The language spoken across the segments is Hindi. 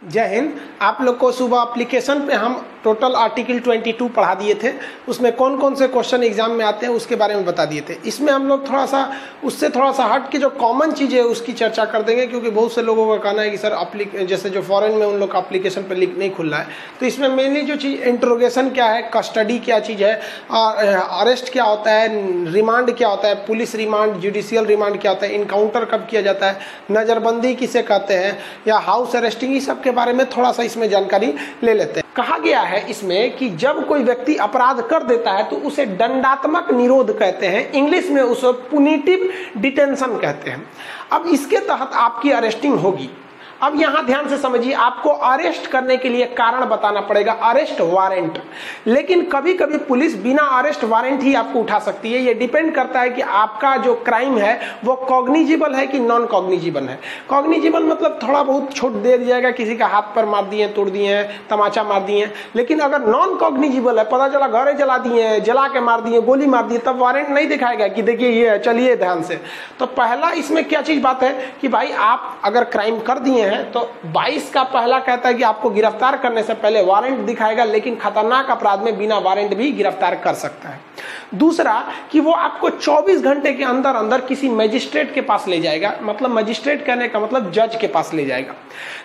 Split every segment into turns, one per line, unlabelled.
जय हिंद। आप लोग को सुबह एप्लीकेशन पे हम टोटल आर्टिकल 22 पढ़ा दिए थे। उसमें कौन कौन से क्वेश्चन एग्जाम में आते हैं उसके बारे में बता दिए थे। इसमें हम लोग थोड़ा सा उससे थोड़ा सा हट के जो कॉमन चीज़ है उसकी चर्चा कर देंगे, क्योंकि बहुत से लोगों का कहना है कि सर जैसे जो फॉरेन में उन लोग का एप्लीकेशन पर लिंक नहीं खुल रहा है। तो इसमें मेनली जो चीज़ इंट्रोगेशन क्या है, कस्टडी क्या चीज़ है, अरेस्ट क्या होता है, रिमांड क्या होता है, पुलिस रिमांड, जुडिशियल रिमांड क्या होता है, इनकाउंटर कब किया जाता है, नज़रबंदी किसे कहते हैं, या हाउस अरेस्टिंग, इस सब के बारे में थोड़ा सा इसमें जानकारी ले लेते हैं। कहा गया है इसमें कि जब कोई व्यक्ति अपराध कर देता है तो उसे दंडात्मक निरोध कहते हैं, इंग्लिश में उसे पुनिटिव डिटेंशन कहते हैं। अब इसके तहत आपकी अरेस्टिंग होगी। अब यहां ध्यान से समझिए, आपको अरेस्ट करने के लिए कारण बताना पड़ेगा, अरेस्ट वारंट। लेकिन कभी कभी पुलिस बिना अरेस्ट वारंट ही आपको उठा सकती है। ये डिपेंड करता है कि आपका जो क्राइम है वो कॉग्निजिबल है कि नॉन कॉग्निजिबल है। कॉग्निजिबल मतलब थोड़ा बहुत छूट दे दिया जाएगा, किसी का हाथ पर मार दिए, तोड़ दिए, तमाचा मार दिए। लेकिन अगर नॉन कॉग्निजिबल है, पता चला घरे जला दिए, जला के मार दिए, गोली मार दिए, तब वारंट नहीं दिखाएगा कि देखिए ये चलिए ध्यान से। तो पहला इसमें क्या चीज बात है कि भाई आप अगर क्राइम कर दिए तो 22 का पहला कहता है कि आपको गिरफ्तार करने से पहले वारंट दिखाएगा, लेकिन खतरनाक अपराध में बिना वारंट भी गिरफ्तार कर सकता है। दूसरा कि वो आपको 24 घंटे के अंदर अंदर किसी मजिस्ट्रेट के पास ले जाएगा, मतलब मजिस्ट्रेट कहने का मतलब जज के पास ले जाएगा।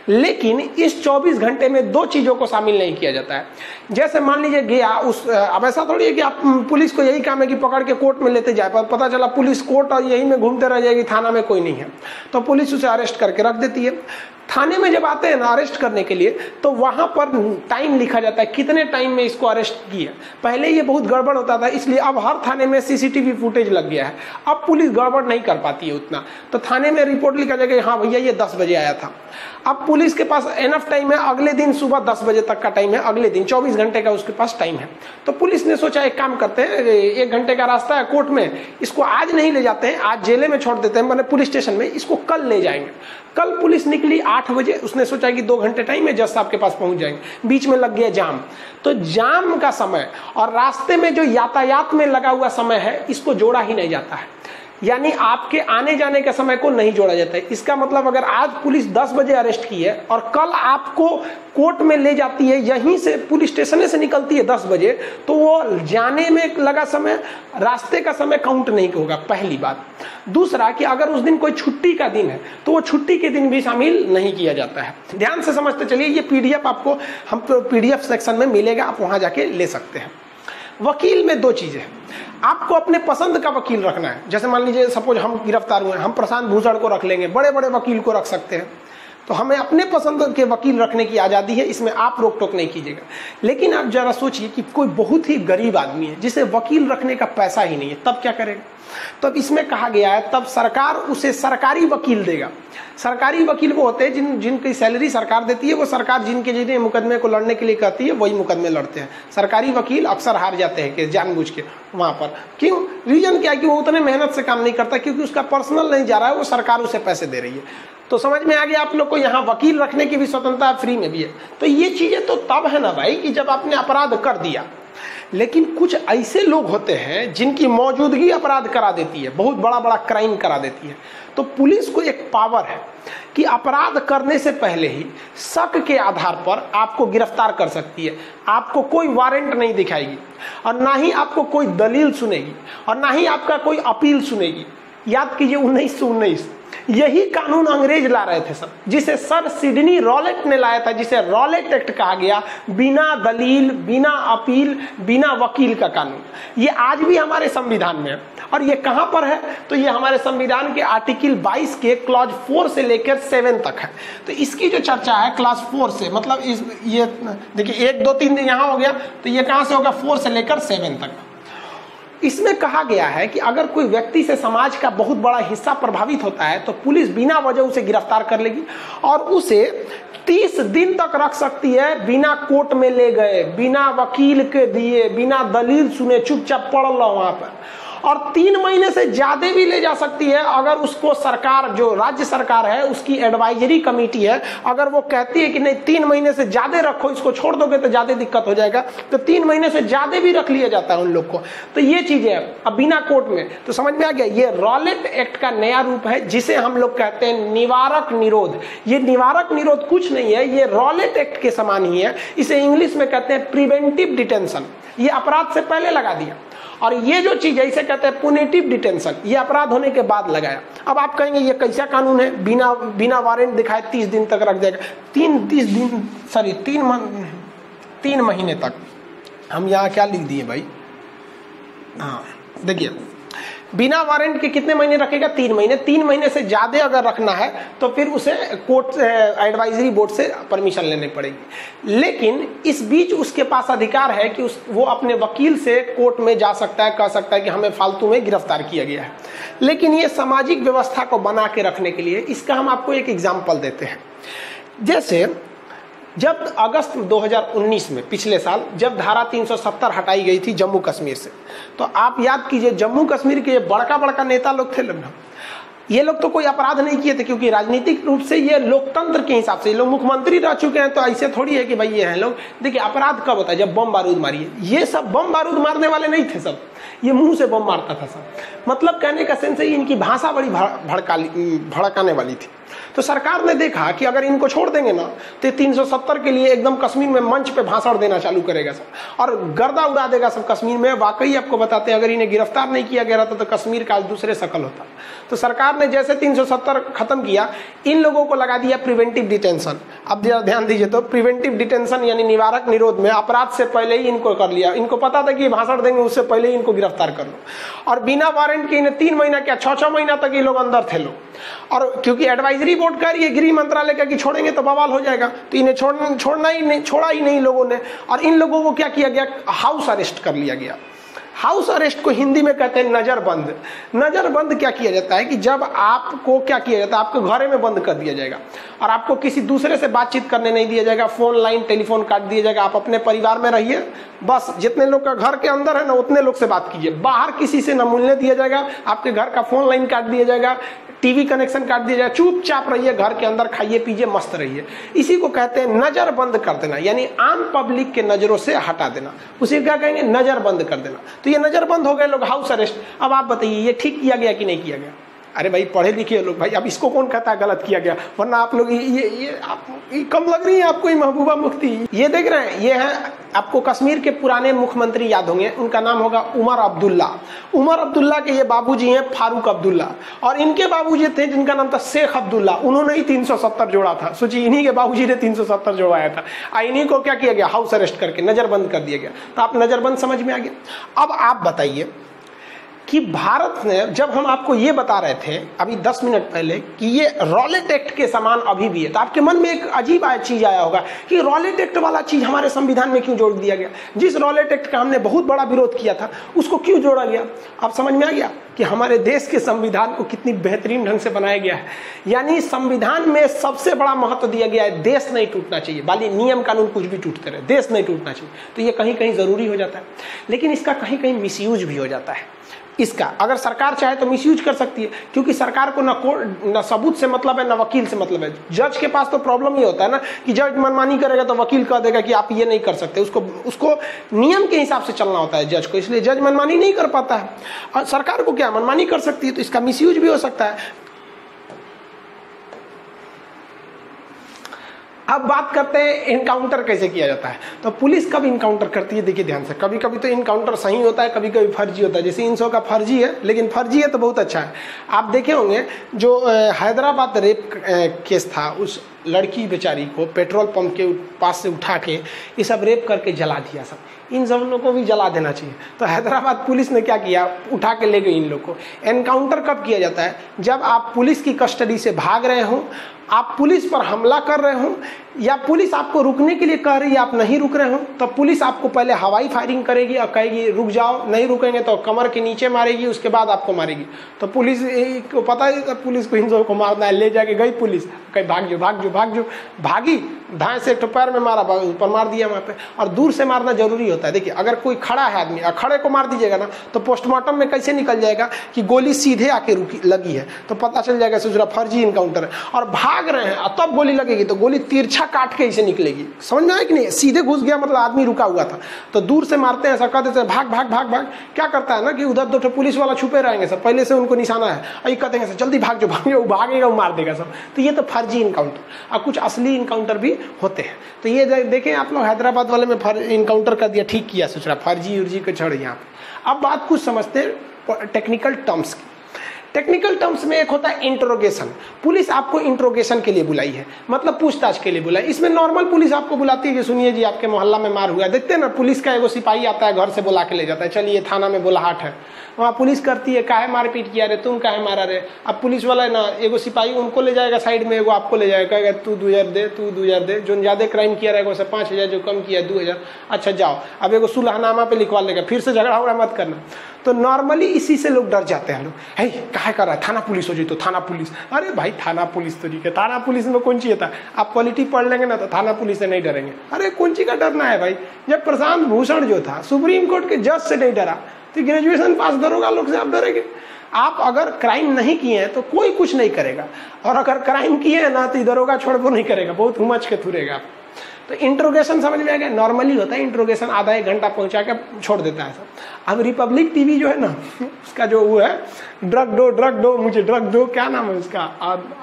लेकिन इस 24 घंटे में दो चीजों को शामिल नहीं किया जाता है। जैसे मान लीजिए गया अब ऐसा थोड़ी है कि आप पुलिस को यही काम है कि पकड़ के कोर्ट में लेते जाए, पता चला पुलिस कोर्ट और यही में घूमते रह जाएगी, थाना में कोई नहीं है, तो पुलिस उसे अरेस्ट करके रख देती है। थाने में जब आते हैं ना अरेस्ट करने के लिए, तो वहां पर टाइम लिखा जाता है, कितने टाइम में इसको अरेस्ट किया। पहले ये बहुत गड़बड़ होता था, इसलिए अब हर थाने में सीसीटीवी फुटेज लग गया है। अब पुलिस गड़बड़ नहीं कर पाती है उतना, तो थाने में रिपोर्ट लिखा जाएगा हाँ भैया ये 10 बजे आया था। अब पुलिस के पास एनफ टाइम है, अगले दिन सुबह 10 बजे तक का टाइम है, अगले दिन 24 घंटे का उसके पास टाइम है। तो पुलिस ने सोचा एक काम करते हैं, 1 घंटे का रास्ता है कोर्ट में, इसको आज नहीं ले जाते हैं, आज जेले में छोड़ देते हैं, मैंने पुलिस स्टेशन में, इसको कल ले जाएंगे। कल पुलिस निकली 8 बजे, उसने सोचा कि 2 घंटे टाइम है, जज साहब के पास पहुंच जाएंगे। बीच में लग गया जाम, तो जाम का समय और रास्ते में जो यातायात में लगा हुआ समय है इसको जोड़ा ही नहीं जाता है, यानी आपके आने जाने के समय को नहीं जोड़ा जाता है। इसका मतलब अगर आज पुलिस 10 बजे अरेस्ट की है और कल आपको कोर्ट में ले जाती है, यहीं से पुलिस स्टेशन से निकलती है 10 बजे, तो वो जाने में लगा समय, रास्ते का समय काउंट नहीं होगा, पहली बात। दूसरा कि अगर उस दिन कोई छुट्टी का दिन है तो वो छुट्टी के दिन भी शामिल नहीं किया जाता है। ध्यान से समझते चलिए, ये पीडीएफ आपको हम पीडीएफ सेक्शन में मिलेगा, आप वहां जाके ले सकते हैं। वकील में 2 चीजें हैं, आपको अपने पसंद का वकील रखना है। जैसे मान लीजिए सपोज हम गिरफ्तार हुए, हम प्रशांत भूषण को रख लेंगे, बड़े बड़े वकील को रख सकते हैं, तो हमें अपने पसंद के वकील रखने की आज़ादी है, इसमें आप रोक टोक नहीं कीजिएगा। लेकिन आप जरा सोचिए कि कोई बहुत ही गरीब आदमी है जिसे वकील रखने का पैसा ही नहीं है, तब क्या करेगा? तब इसमें कहा गया है तब सरकार उसे सरकारी वकील देगा। सरकारी वकील वो होते हैं जिनकी सैलरी सरकार देती है, वो सरकार जिनके मुकदमे को लड़ने के लिए कहती है वही मुकदमे लड़ते हैं। सरकारी वकील अक्सर हार जाते हैं कि जानबूझ के वहां पर। क्यों? रीजन क्या है कि वो उतने मेहनत से काम नहीं करता, क्योंकि उसका पर्सनल नहीं जा रहा है, वो सरकार उसे पैसे दे रही है। तो समझ में आ गया आप लोग को, यहाँ वकील रखने की भी स्वतंत्रता फ्री में भी है। तो ये चीजें तो तब है ना भाई कि जब आपने अपराध कर दिया। लेकिन कुछ ऐसे लोग होते हैं जिनकी मौजूदगी अपराध करा देती है, बहुत बड़ा बड़ा क्राइम करा देती है। तो पुलिस को एक पावर है कि अपराध करने से पहले ही शक के आधार पर आपको गिरफ्तार कर सकती है। आपको कोई वारंट नहीं दिखाएगी और ना ही आपको कोई दलील सुनेगी और ना ही आपका कोई अपील सुनेगी। याद कीजिए 1919 यही कानून अंग्रेज ला रहे थे सर, जिसे सर सिडनी रॉलेट ने लाया था, जिसे रॉलेट एक्ट कहा गया। बिना दलील, बिना अपील, बिना वकील का कानून, ये आज भी हमारे संविधान में है। और ये कहां पर है? तो ये हमारे संविधान के आर्टिकल 22 के क्लॉज 4 से लेकर 7 तक है। तो इसकी जो चर्चा है क्लॉज 4 से, मतलब ये देखिए 1 2 3 यहाँ हो गया, तो ये कहां से होगा? 4 से लेकर 7 तक। इसमें कहा गया है कि अगर कोई व्यक्ति से समाज का बहुत बड़ा हिस्सा प्रभावित होता है तो पुलिस बिना वजह उसे गिरफ्तार कर लेगी और उसे 30 दिन तक रख सकती है, बिना कोर्ट में ले गए, बिना वकील के दिए, बिना दलील सुने, चुपचाप पढ़ लो वहां पर। और 3 महीने से ज्यादा भी ले जा सकती है अगर उसको सरकार, जो राज्य सरकार है उसकी एडवाइजरी कमेटी है, अगर वो कहती है कि नहीं 3 महीने से ज्यादा रखो, इसको छोड़ दोगे तो ज्यादा दिक्कत हो जाएगा, तो 3 महीने से ज्यादा भी रख लिया जाता है उन लोग को। तो ये चीजें अब बिना कोर्ट में, तो समझ में आ गया, ये रॉलेट एक्ट का नया रूप है जिसे हम लोग कहते हैं निवारक निरोध। ये निवारक निरोध कुछ नहीं है, ये रॉलेट एक्ट के समान ही है। इसे इंग्लिश में कहते हैं प्रिवेंटिव डिटेंशन। ये अपराध से पहले लगा दिया। और ये जो चीज है इसे कहते हैं पुनेटिव डिटेंशन, ये अपराध होने के बाद लगाया। अब आप कहेंगे ये कैसा कानून है, बिना वारंट दिखाए 30 दिन तक रख देगा। 3 महीने तक। हम यहाँ क्या लिख दिए भाई, हाँ देखिए, बिना वारंट के कितने महीने रखेगा, 3 महीने। 3 महीने से ज्यादा अगर रखना है तो फिर उसे कोर्ट एडवाइजरी बोर्ड से परमिशन लेनी पड़ेगी। लेकिन इस बीच उसके पास अधिकार है कि वो अपने वकील से कोर्ट में जा सकता है, कह सकता है कि हमें फालतू में गिरफ्तार किया गया है। लेकिन ये सामाजिक व्यवस्था को बना के रखने के लिए, इसका हम आपको एक एग्जाम्पल देते हैं। जैसे जब अगस्त 2019 में, पिछले साल, जब धारा 370 हटाई गई थी जम्मू कश्मीर से, तो आप याद कीजिए जम्मू कश्मीर के बड़का बड़का नेता लोग थे लगभग, ये लोग तो कोई अपराध नहीं किए थे, क्योंकि राजनीतिक रूप से ये लोकतंत्र के हिसाब से ये लोग मुख्यमंत्री रह चुके हैं, तो ऐसे थोड़ी है कि भाई ये हैं लोग। देखिए अपराध कब होता है, जब बम बारूद मारिए। ये सब बम बारूद मारने वाले नहीं थे, सब ये मुंह से बम मारता था सब। मतलब कहने का सेंस है इनकी भाषा बड़ी भड़काने वाली थी। तो सरकार ने देखा कि अगर इनको छोड़ देंगे ना तो 370 के लिए एकदम कश्मीर में मंच पे भाषण देना चालू करेगा सब, और गर्दा उड़ा देगा सब कश्मीर में। वाकई आपको बताते हैं, अगर इन्हें गिरफ्तार नहीं किया गया रहता तो कश्मीर का आज दूसरे शक्ल होता। तो सरकार ने जैसे 370 खत्म किया, इन लोगों को लगा दिया प्रिवेंटिव डिटेंशन। अब जरा ध्यान दीजिए, तो प्रिवेंटिव डिटेंशन यानी निवारक निरोध में अपराध से पहले ही इनको कर लिया। इनको पता था कि भाषण देंगे, उससे पहले ही इनको गिरफ्तार कर लो। और बिना वारंट के इन्हें 3 महीना क्या 6 महीना तक ये लोग अंदर थे लोग। और क्योंकि एडवाइजरी बोर्ड कह रही है, गृह मंत्रालय का, कि छोड़ेंगे तो बवाल हो जाएगा, तो इन्हें छोड़ा ही नहीं लोगों ने। और इन लोगों को क्या किया गया, हाउस अरेस्ट कर लिया गया। हाउस अरेस्ट को हिंदी में कहते हैं नजरबंद। नजरबंद क्या किया जाता है कि जब आपको क्या किया जाता है, आपको घरे में बंद कर दिया जाएगा और आपको किसी दूसरे से बातचीत करने नहीं दिया जाएगा, फोन लाइन टेलीफोन काट दिया जाएगा। आप अपने परिवार में रहिए, बस जितने लोग का घर के अंदर है ना उतने लोग से बात कीजिए, बाहर किसी से न मिलने दिया जाएगा, आपके घर का फोन लाइन काट दिया जाएगा, टीवी कनेक्शन काट दिया जाए, चुपचाप रहिए घर के अंदर, खाइए पीजिए मस्त रहिए। इसी को कहते हैं नजर बंद कर देना, यानी आम पब्लिक के नजरों से हटा देना, उसे क्या कहेंगे, नजर बंद कर देना। तो ये नजर बंद हो गए लोग, हाउस अरेस्ट। अब आप बताइए ये ठीक किया गया कि नहीं किया गया? अरे भाई पढ़े लिखे लोग भाई, अब इसको कौन कहता है गलत किया गया? वरना आप लोग ये कम लग रही है आपको, ये महबूबा मुफ्ती ये देख रहे हैं, ये है आपको कश्मीर के पुराने मुख्यमंत्री याद होंगे, उनका नाम होगा उमर अब्दुल्ला। उमर अब्दुल्ला के ये बाबूजी हैं फारूक अब्दुल्ला, और इनके बाबूजी थे जिनका नाम था शेख अब्दुल्ला। उन्होंने ही 370 जोड़ा था, सोचिए इन्हीं के बाबूजी ने 370 जोड़ाया था। इन्हीं को क्या किया गया, हाउस अरेस्ट करके नजरबंद कर दिया गया। तो आप नजरबंद समझ में आ गया। अब आप बताइए कि भारत ने, जब हम आपको ये बता रहे थे अभी 10 मिनट पहले कि ये रॉलेट एक्ट के समान अभी भी है, तो आपके मन में एक अजीब चीज आया होगा कि रॉलेट एक्ट वाला चीज हमारे संविधान में क्यों जोड़ दिया गया? जिस रॉलेट एक्ट का हमने बहुत बड़ा विरोध किया था उसको क्यों जोड़ा गया? आप समझ में आ गया कि हमारे देश के संविधान को कितनी बेहतरीन ढंग से बनाया गया है। यानी संविधान में सबसे बड़ा महत्व दिया गया है, देश नहीं टूटना चाहिए, बाकी नियम कानून कुछ भी टूटते रहे, देश नहीं टूटना चाहिए। तो ये कहीं कहीं जरूरी हो जाता है, लेकिन इसका कहीं कहीं मिसयूज भी हो जाता है। इसका अगर सरकार चाहे तो मिसयूज कर सकती है, क्योंकि सरकार को न सबूत से मतलब है, न वकील से मतलब है। जज के पास तो प्रॉब्लम ये होता है ना कि जज मनमानी करेगा तो वकील कह देगा कि आप ये नहीं कर सकते, उसको नियम के हिसाब से चलना होता है जज को, इसलिए जज मनमानी नहीं कर पाता है। और सरकार को क्या मनमानी कर सकती है, तो इसका मिसयूज भी हो सकता है। अब बात करते हैं इनकाउंटर कैसे किया जाता है। तो पुलिस कब इनकाउंटर करती है, देखिए ध्यान से, कभी कभी तो इनकाउंटर सही होता है, कभी कभी फर्जी होता है। जैसे इन सब का फर्जी है, लेकिन फर्जी है तो बहुत अच्छा है। आप देखे होंगे जो हैदराबाद रेप केस था, उस लड़की बेचारी को पेट्रोल पंप के पास से उठा के ये सब रेप करके जला दिया सब, इन सब लोगों को भी जला देना चाहिए। तो हैदराबाद पुलिस ने क्या किया, उठा के ले गई इन लोग को। एनकाउंटर कब किया जाता है, जब आप पुलिस की कस्टडी से भाग रहे हो, आप पुलिस पर हमला कर रहे हो, या पुलिस आपको रुकने के लिए कह रही है, आप नहीं रुक रहे हो, तो पुलिस आपको पहले हवाई फायरिंग करेगी और कहेगी रुक जाओ, नहीं रुकेंगे तो कमर के नीचे मारेगी, उसके बाद आपको मारेगी। तो पुलिस को पता है पुलिस को इन सबको मारना है, ले जाके गई पुलिस, कहीं भाग जाओ भाग जाओ भाग जाओ, भागी, धाए से पैर में मारा, ऊपर मार दिया वहाँ पे। और दूर से मारना जरूरी होता है। देखिए अगर कोई खड़ा है आदमी और खड़े को मार दीजिएगा ना, तो पोस्टमार्टम में कैसे निकल जाएगा कि गोली सीधे आके लगी है, तो पता चल जाएगा ससुरा फर्जी इनकाउंटर है। और भाग रहे हैं और तब गोली लगेगी तो गोली तिरछा काट के इसे निकलेगी, समझ में आया कि नहीं? सीधे घुस गया मतलब आदमी रुका हुआ था। तो दूर से मारते हैं, ऐसा कर देते हैं भाग भाग भाग भाग। क्या करता है ना कि उधर दो पुलिस वाला छुपे रहेंगे सब, पहले से उनको निशाना है, और ये कहते हैं जल्दी भाग जाओ भाग जाओ, भागेगा वो मार देगा सब। तो ये तो फर्जी इनकाउंटर। और कुछ असली इनकाउंटर भी होते हैं। तो ये देखें आप लोग, हैदराबाद वाले में इनकाउंटर कर दिया, ठीक किया सोच रहा, फर्जी उर्जी को छोड़ यहाँ पे। अब बात कुछ समझते हैं टेक्निकल टर्म्स की। टेक्निकल टर्म्स में एक होता है इंट्रोगेशन। पुलिस आपको इंट्रोगेशन के लिए बुलाई है, मतलब पूछताछ के लिए बुलाई। इसमें नॉर्मल पुलिस आपको बुलाती है कि सुनिए जी आपके मोहल्ला में मार हुआ है। देखते हैं ना, पुलिस का एगो सिपाही आता है, घर से बुला के ले जाता है, चलिए थाना में बुलाहट है। वहाँ पुलिस करती है, काहे मारपीट किया रे, तुम काहे मारा रे। अब पुलिस वाला है ना, एगो सिपाही उनको ले जाएगा साइड में, एगो आपको ले जाएगा, कहेगा तू 2000 दे, तू 2000 दे। जो ज्यादा क्राइम किया रहेगा उसे 5000, जो कम किया 2000, अच्छा जाओ। अब एगो सुलहनामा पे लिखवा लेगा, फिर से झगड़ा उगड़ा मत करना। तो नॉर्मली इसी से लोग डर जाते हैं। लोग है काहे कर रहा है, थाना पुलिस हो जाए तो थाना पुलिस। अरे भाई थाना पुलिस तो ठीक है, थाना पुलिस में कौन चाहिए था? आप पॉलिटी पढ़ लेंगे ना तो थाना पुलिस से नहीं डरेंगे। अरे कौन ची का डरना है भाई? जब प्रशांत भूषण जो था सुप्रीम कोर्ट के जज से नहीं डरा, तो ग्रेजुएशन पास दरोगा लोग से आप डरेंगे? आप अगर क्राइम नहीं किए हैं तो कोई कुछ नहीं करेगा, और अगर क्राइम किए हैं ना तो दरोगा छोड़ वो नहीं करेगा, बहुत हुमच के थुरेगा आप। तो इंट्रोगेशन समझ में आ गया? नॉर्मली होता है इंट्रोगेशन, आधा एक घंटा पहुंचा के छोड़ देता है सब। अब रिपब्लिक टीवी जो है ना, उसका जो वो है ड्रग दो मुझे ड्रग दो, क्या नाम है उसका,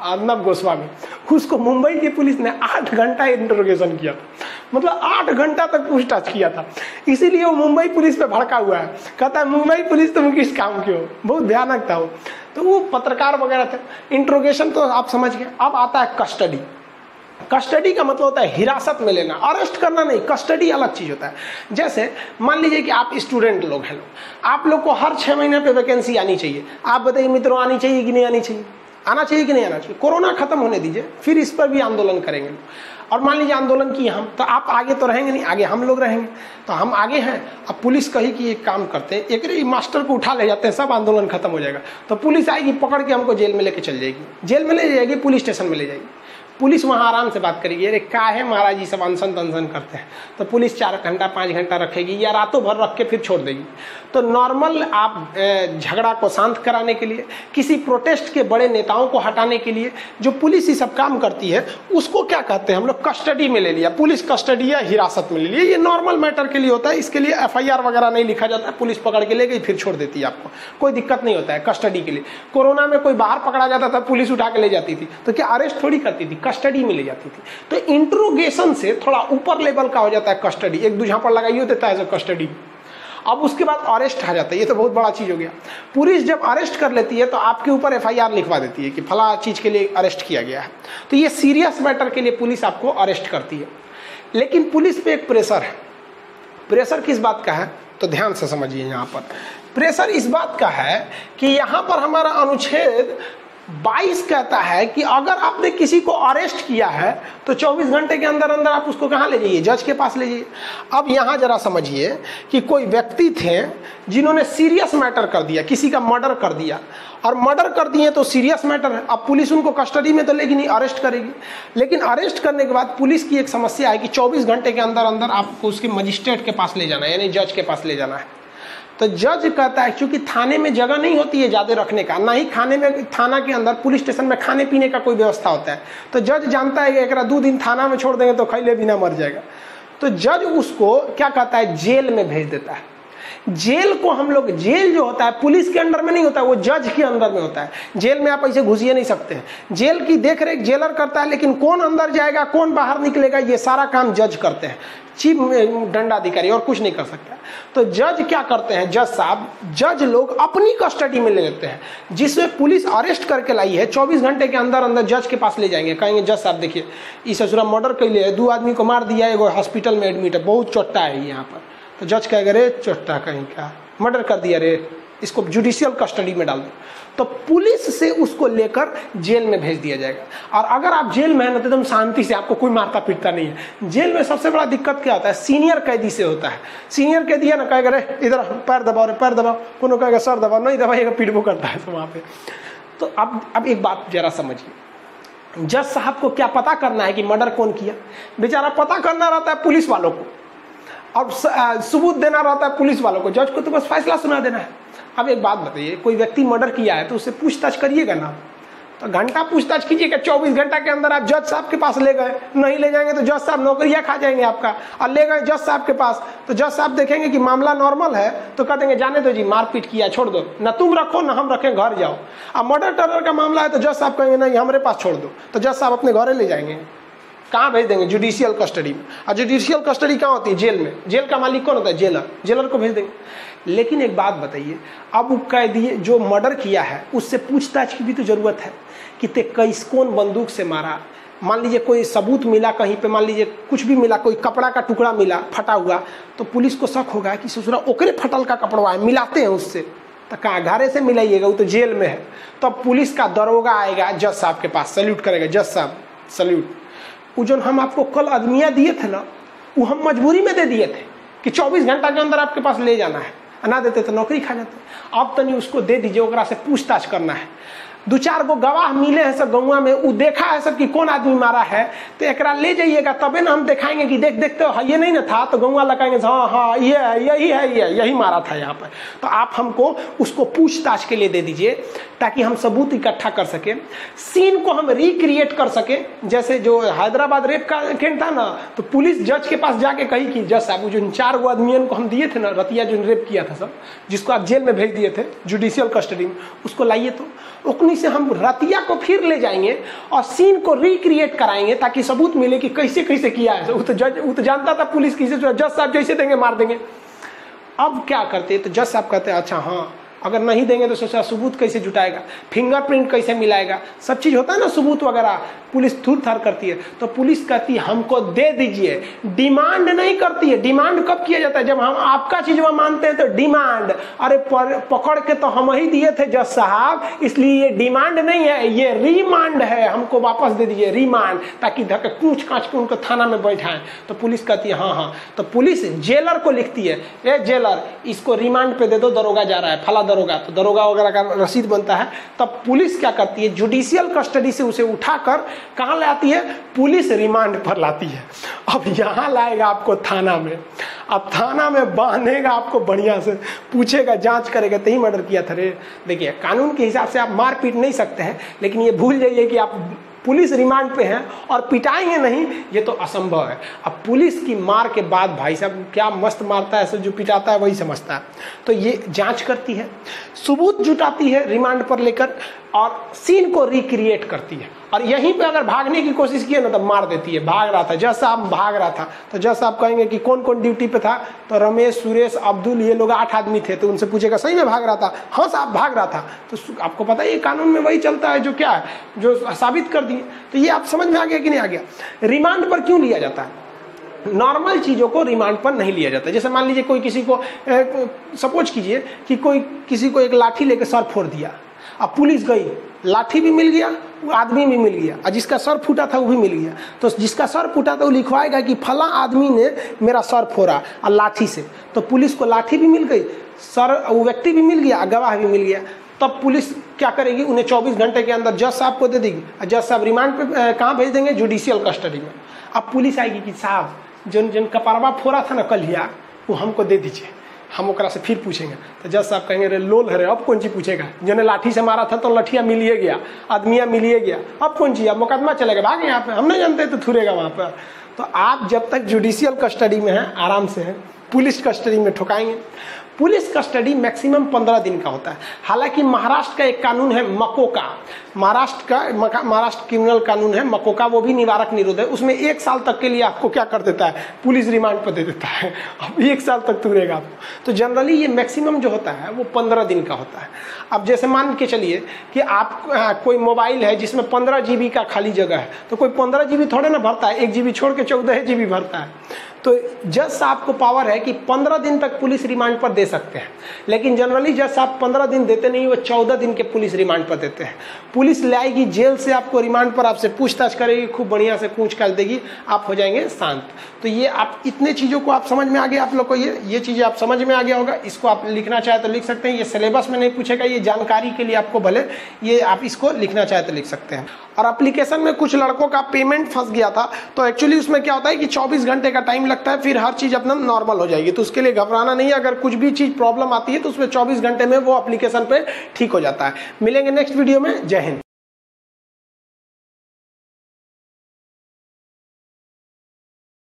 अर्नब गोस्वामी, उसको मुंबई की पुलिस ने 8 घंटा इंट्रोगेशन किया था। मतलब 8 घंटा तक पूछताछ किया था। इसीलिए वो मुंबई पुलिस पे भड़का हुआ है, कहता है मुंबई पुलिस तुम किस काम की हो। बहुत भयानक था वो। तो वो पत्रकार वगैरह थे। इंट्रोगेशन तो आप समझ गए। अब आता है कस्टडी। कस्टडी का मतलब होता है हिरासत में लेना, अरेस्ट करना नहीं। कस्टडी अलग चीज होता है। जैसे मान लीजिए कि आप स्टूडेंट लोग हैं, आप लोग को हर 6 महीने पे वैकेंसी आनी चाहिए। आप बताइए मित्रों, आनी चाहिए कि नहीं आनी चाहिए? आना चाहिए कि नहीं आना चाहिए? कोरोना खत्म होने दीजिए, फिर इस पर भी आंदोलन करेंगे। और मान लीजिए आंदोलन किए हम, तो आप आगे तो रहेंगे नहीं, आगे हम लोग रहेंगे। तो हम आगे हैं। अब पुलिस कही कि एक काम करते हैं, एक मास्टर को उठा ले जाते हैं, सब आंदोलन खत्म हो जाएगा। तो पुलिस आएगी, पकड़ के हमको जेल में लेके चल जाएगी, जेल में ले जाएगी, पुलिस स्टेशन में ले जाएगी। पुलिस वहाँ आराम से बात करेगी, अरे काहे महाराज जी सब अनशन तनशन करते हैं। तो पुलिस 4 घंटा 5 घंटा रखेगी, या रातों भर रख के फिर छोड़ देगी। तो नॉर्मल आप झगड़ा को शांत कराने के लिए, किसी प्रोटेस्ट के बड़े नेताओं को हटाने के लिए जो पुलिस ये सब काम करती है, उसको क्या कहते हैं हम लोग? कस्टडी में ले लिया। पुलिस कस्टडी या हिरासत में ले लिया। ये नॉर्मल मैटर के लिए होता है। इसके लिए FIR वगैरह नहीं लिखा जाता है। पुलिस पकड़ के ले गई, फिर छोड़ देती है आपको, कोई दिक्कत नहीं होता है कस्टडी के लिए। कोरोना में कोई बाहर पकड़ा जाता था, पुलिस उठा के ले जाती थी, तो क्या अरेस्ट थोड़ी करती थी, कस्टडी में ले जाती थी। तो इंट्रोगेशन से थोड़ा ऊपर लेवल का हो जाता है कस्टडी। एक दूसरा पर लगाइए देता है कस्टडी। अब उसके बाद अरेस्ट आ जाता है। ये तो बहुत बड़ा चीज हो गया। पुलिस जब अरेस्ट कर लेती है तो आपके ऊपर FIR लिखवा देती है कि फला चीज के लिए अरेस्ट किया गया है। तो ये सीरियस मैटर के लिए पुलिस आपको अरेस्ट करती है। लेकिन पुलिस पे एक प्रेशर है। प्रेशर किस बात का है? तो ध्यान से समझिए। यहाँ पर प्रेशर इस बात का है कि यहाँ पर हमारा अनुच्छेद 22 कहता है कि अगर आपने किसी को अरेस्ट किया है तो 24 घंटे के अंदर अंदर आप उसको कहाँ ले जाइए? जज के पास ले जाइए। अब यहाँ जरा समझिए कि कोई व्यक्ति थे जिन्होंने सीरियस मैटर कर दिया, किसी का मर्डर कर दिया, और मर्डर कर दिए तो सीरियस मैटर है। अब पुलिस उनको कस्टडी में तो लेगी नहीं, अरेस्ट करेगी। लेकिन अरेस्ट करने के बाद पुलिस की एक समस्या है कि 24 घंटे के अंदर अंदर आपको उसके मजिस्ट्रेट के पास ले जाना है, यानी जज के पास ले जाना है। तो जज कहता है, क्योंकि थाने में जगह नहीं होती है ज्यादा रखने का, ना ही खाने में, थाना के अंदर पुलिस स्टेशन में खाने पीने का कोई व्यवस्था होता है। तो जज जानता है कि एक 2 दिन थाना में छोड़ देंगे तो खैले बिना मर जाएगा। तो जज उसको क्या कहता है? जेल में भेज देता है। जेल को हम लोग, जेल जो होता है पुलिस के अंडर में नहीं होता है, वो जज के अंदर में होता है। जेल में आप ऐसे घुसिए नहीं सकते हैं। जेल की देखरेख जेलर करता है, लेकिन कौन अंदर जाएगा कौन बाहर निकलेगा ये सारा काम जज करते हैं, चीफ दंडाधिकारी, और कुछ नहीं कर सकता। तो जज क्या करते हैं? जज साहब, जज लोग अपनी कस्टडी में ले लेते हैं। जिसमें पुलिस अरेस्ट करके लाई है 24 घंटे के अंदर अंदर जज के पास ले जाएंगे, कहेंगे जज साहब देखिए इस ससुरा मर्डर कर लिया है, 2 आदमी को मार दिया है, एगो हॉस्पिटल में एडमिट है, बहुत चोट्टा है यहाँ पर। तो जज कहेगा रे चोट्टा कहीं का, मर्डर कर दिया रे, इसको जुडिशियल कस्टडी में डाल दो, तो पुलिस से उसको लेकर जेल में भेज दिया जाएगा। और अगर आप जेल में हैं तो एकदम शांति से, आपको कोई मारता पीटता नहीं है। जेल में सबसे बड़ा दिक्कत क्या होता है, सीनियर कैदी से होता है। सीनियर कैदी है ना, कहेगा रे इधर पैर दबाओ, रे पैर दबाओ, कोनो कहेगा सर दबाओ, नहीं दबाइएगा पीटबो करता है तो वहाँ पे। तो अब एक बात जरा समझिए, जज साहब को क्या पता करना है कि मर्डर कौन किया? बेचारा पता करना रहता है पुलिस वालों को, और सबूत देना रहता है पुलिस वालों को। जज को तो बस फैसला सुना देना है। अब एक बात बताइए, कोई व्यक्ति मर्डर किया है तो उससे पूछताछ करिएगा ना, तो घंटा पूछताछ कीजिएगा। 24 घंटा के अंदर आप जज साहब के पास ले गए, नहीं ले जाएंगे तो जज साहब नौकरियां खा जाएंगे आपका। और ले गए जज साहब के पास तो जज साहब देखेंगे कि मामला नॉर्मल है तो कह देंगे जाने दो जी, मारपीट किया छोड़ दो, ना तुम रखो ना हम रखें, घर जाओ। अब मर्डर टेरर का मामला है तो जज साहब कहेंगे नहीं हमारे पास छोड़ दो, तो जज साहब अपने घरे ले जाएंगे। कहाँ भेज देंगे? जुडिशियल कस्टडी में। और जुडिशियल कस्टडी कहाँ होती है? जेल में। जेल का मालिक कौन होता है? जेलर। जेलर को भेज देंगे। लेकिन एक बात बताइए, अब वो कैदी जो मर्डर किया है उससे पूछताछ की भी तो जरूरत है कि ते कौन बंदूक से मारा। मान लीजिए कोई सबूत मिला कहीं पे, मान लीजिए कुछ भी मिला, कोई कपड़ा का टुकड़ा मिला फटा हुआ, तो पुलिस को शक होगा कि ससुरा ओकरे फटल का कपड़ा है, मिलाते हैं उससे। तो कहाँ घरे से मिलाइएगा, वो तो जेल में है। तो पुलिस का दरोगा आएगा जज साहब के पास, सल्यूट करेगा, जज साहब सल्यूट। वो जो हम आपको कल आदमियाँ दिए थे ना, वो हम मजबूरी में दे दिए थे कि 24 घंटा के अंदर आपके पास ले जाना है, ना देते तो नौकरी खा जाते। अब तनी उसको दे दीजिए, ओकरा से पूछताछ करना है। 2-4 गो गवाह मिले हैं सब गौवा में, वो देखा है सब कि कौन आदमी मारा है, तो एकरा ले जाइएगा, तबे ना हम दिखाएंगे कि देखते हो ये नहीं ना था, तो गौवा लगाएंगे हाँ हाँ ये है, यही है, यही मारा था यहाँ पर। तो आप हमको उसको पूछताछ के लिए दे दीजिए ताकि हम सबूत इकट्ठा कर सके, सीन को हम रिक्रिएट कर सके। जैसे जो हैदराबाद रेप का केस था ना, तो पुलिस जज के पास जाके कही कि जज साहब जो 4 गो आदमियों को हम दिए थे ना, रतिया जो रेप किया था सब, जिसको आप जेल में भेज दिए थे जुडिशियल कस्टडी में, उसको लाइए। तो उन्हीं से हम रतिया को फिर ले जाएंगे और सीन को रिक्रिएट कराएंगे ताकि सबूत मिले कि कैसे कैसे किया है। वो तो जानता था पुलिस किसे, जज साहब जैसे देंगे मार देंगे। अब क्या करते, तो जज साहब कहते हैं अच्छा हाँ, अगर नहीं देंगे तो सोचा सबूत कैसे जुटाएगा, फिंगरप्रिंट कैसे मिलाएगा, सब चीज़ होता है ना सबूत वगैरह, पुलिस थूर थार करती है। तो पुलिस कहती है हमको दे दीजिए, डिमांड नहीं करती है। डिमांड कब किया जाता है? जब हम आपका चीज वो मानते हैं तो डिमांड। अरे पकड़ के तो हम ही दिए थे जज साहब, इसलिए ये डिमांड नहीं है, ये रिमांड है, हमको वापस दे दीजिए रिमांड, ताकि धक्के कूच कांच के उनको थाना में बैठाएं। तो पुलिस कहती है हाँ हाँ। तो पुलिस जेलर को लिखती है, ए जेलर इसको रिमांड पे दे दो, दरोगा जा रहा है, फला दरोगा, तो दरोगा वगैरह का रसीद बनता है। तब पुलिस क्या करती है, जुडिशियल कस्टडी से उसे उठाकर कहां लाती है? पुलिस रिमांड पर लाती है। अब यहां लाएगा आपको थाना में, अब थाना में बांधेगा आपको बढ़िया से, पूछेगा, जांच करेगा, तही मर्डर किया था रे। देखिए कानून के हिसाब से आप मार पीट नहीं सकते हैं, लेकिन ये भूल जाइए कि आप पुलिस रिमांड पे हैं और पिटाएंगे नहीं, ये तो असंभव है। अब पुलिस की मार के बाद भाई साहब क्या मस्त मारता है, जो पिटाता है वही समझता है। तो ये जांच करती है, सबूत जुटाती है रिमांड पर लेकर, और सीन को रिक्रिएट करती है। और यहीं पे अगर भागने की कोशिश की है ना तो मार देती है। भाग रहा था जज साहब, भाग रहा था, तो जज साहब कहेंगे कि कौन कौन ड्यूटी पे था, तो रमेश, सुरेश, अब्दुल, ये लोग 8 आदमी थे। तो उनसे पूछेगा सही में भाग रहा था? हाँ साहब भाग रहा था। तो आपको पता है ये कानून में वही चलता है जो क्या है, जो साबित कर दिए। तो ये आप समझ में आ गया कि नहीं आ गया? रिमांड पर क्यों लिया जाता है? नॉर्मल चीजों को रिमांड पर नहीं लिया जाता। जैसे मान लीजिए कोई किसी को, सपोज कीजिए कि कोई किसी को एक लाठी लेकर सर फोड़ दिया, अब पुलिस गई, लाठी भी मिल गया, आदमी भी मिल गया, और जिसका सर फूटा था वो भी मिल गया। तो जिसका सर फूटा था वो लिखवाएगा कि फला आदमी ने मेरा सर फोड़ा और लाठी से। तो पुलिस को लाठी भी मिल गई, सर वो व्यक्ति भी मिल गया, गवाह भी मिल गया। तब पुलिस क्या करेगी? उन्हें 24 घंटे के अंदर जज साहब को दे देगी, और जज साहब रिमांड पे कहाँ भेज देंगे? जुडिशियल कस्टडी में। अब पुलिस आएगी कि साहब जिन कपड़वा फोड़ा था ना कलिया, वो हमको दे दीजिए, हम ओकरा से फिर पूछेंगे। तो जज साहब कहेंगे रे लोल है रे, अब कौन चीज पूछेगा? जिन्हें लाठी से मारा था तो लठिया मिलिए गया, आदमिया मिलिए गया, अब कौन चीज? अब मुकदमा चलेगा, भाग यहाँ पे, हम नहीं जानते तो थुरेगा वहाँ पर। तो आप जब तक जुडिशियल कस्टडी में हैं आराम से हैं, पुलिस कस्टडी में ठुकाएंगे। पुलिस कस्टडी मैक्सिमम 15 दिन का होता है। हालांकि महाराष्ट्र का एक कानून है मकोका, महाराष्ट्र क्रिमिनल कानून है मकोका, वो भी निवारक निरोध है। उसमें 1 साल तक के लिए आपको क्या कर देता है? पुलिस रिमांड पर दे देता है, अब 1 साल तक तुरेगा आपको। तो जनरली ये मैक्सिमम जो होता है वो 15 दिन का होता है। अब जैसे मान के चलिए कि आप कोई मोबाइल है जिसमें 15 GB का खाली जगह है, तो कोई 15 GB थोड़े ना भरता है, 1 GB छोड़ के 14 GB भरता है। तो जज साहब को पावर है कि 15 दिन तक पुलिस रिमांड पर दे सकते हैं, लेकिन जनरली जज साहब 15 दिन देते नहीं, वो 14 दिन के पुलिस रिमांड पर देते हैं। पुलिस ले आएगी जेल से आपको रिमांड पर, आपसे पूछताछ करेगी, खूब बढ़िया से पूछ कर देगी, आप हो जाएंगे शांत। तो ये आप इतने चीज़ों को आप समझ में आ गया, आप लोग को ये चीज़ें आप समझ में आ गया होगा। इसको आप लिखना चाहे तो लिख सकते हैं, ये सिलेबस में नहीं पूछेगा, ये जानकारी के लिए आपको भले ये आप इसको लिखना चाहे तो लिख सकते हैं। और एप्लीकेशन में कुछ लड़कों का पेमेंट फंस गया था, तो एक्चुअली उसमें क्या होता है कि 24 घंटे का टाइम लगता है, फिर हर चीज़ अपना नॉर्मल हो जाएगी। तो उसके लिए घबराना नहीं है, अगर कुछ भी चीज़ प्रॉब्लम आती है तो उसमें 24 घंटे में वो एप्लीकेशन पे ठीक हो जाता है। मिलेंगे नेक्स्ट वीडियो में। जय हिंद।